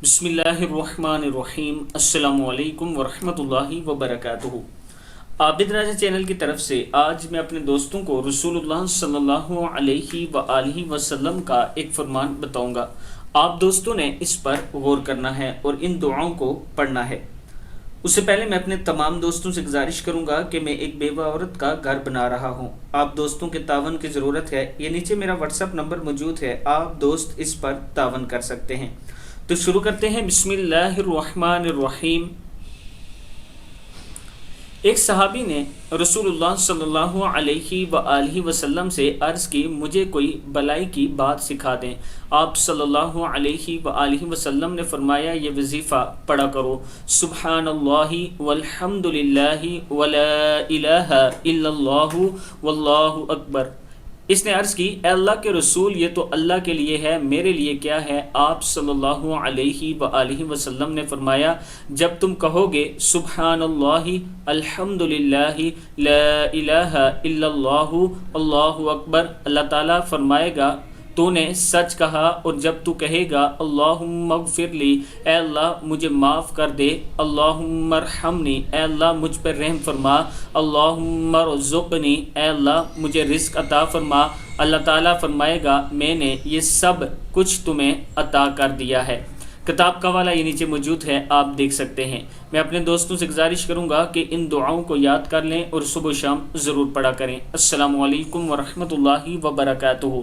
بسم اللہ الرحمن الرحیم۔ السلام علیکم ورحمۃ اللہ وبرکاتہ۔ عابد راجہ چینل کی طرف سے آج میں اپنے دوستوں کو رسول اللہ صلی اللہ علیہ وآلہ وسلم کا ایک فرمان بتاؤں گا۔ آپ دوستوں نے اس پر غور کرنا ہے اور ان دعاؤں کو پڑھنا ہے۔ اس سے پہلے میں اپنے تمام دوستوں سے گزارش کروں گا کہ میں ایک بیوہ عورت کا گھر بنا رہا ہوں۔ آپ دوستوں کے تعاون کی ضرورت ہے۔ یہ نیچے میرا واٹس ایپ نمبر موجود ہے، آپ دوست اس پر تعاون کر سکتے ہیں۔ تو شروع کرتے ہیں۔ بسم اللہ الرحمن الرحیم۔ ایک صحابی نے رسول اللہ صلی اللہ علیہ وآلہ وسلم سے عرض کی، مجھے کوئی بلائی کی بات سکھا دیں۔ آپ صلی اللہ علیہ وآلہ وسلم نے فرمایا، یہ وظیفہ پڑھا کرو، سبحان اللہ والحمد للہ ولا الہ الا اللہ واللہ اکبر۔ اس نے عرض کی، اے اللہ کے رسول، یہ تو اللہ کے لیے ہے، میرے لیے کیا ہے؟ آپ صلی اللہ علیہ وآلہ وسلم نے فرمایا، جب تم کہو گے سبحان اللہ الحمد للہ لا الہ الا اللہ اللہ اکبر، اللہ تعالیٰ فرمائے گا تو نے سچ کہا، اور جب تو کہے گا اللہم اغفر لی، اے اللہ مجھے معاف کر دے، اللہم ارحمنی، اے اللہ مجھ پر رحم فرما، اللہم ارزقنی، اے اللہ مجھے رزق عطا فرما، اللہ تعالیٰ فرمائے گا میں نے یہ سب کچھ تمہیں عطا کر دیا ہے۔ کتاب کا حوالہ یہ نیچے موجود ہے، آپ دیکھ سکتے ہیں۔ میں اپنے دوستوں سے گزارش کروں گا کہ ان دعاؤں کو یاد کر لیں اور صبح و شام ضرور پڑھا کریں۔ السلام علیکم ورحمۃ اللہ وبرکاتہ۔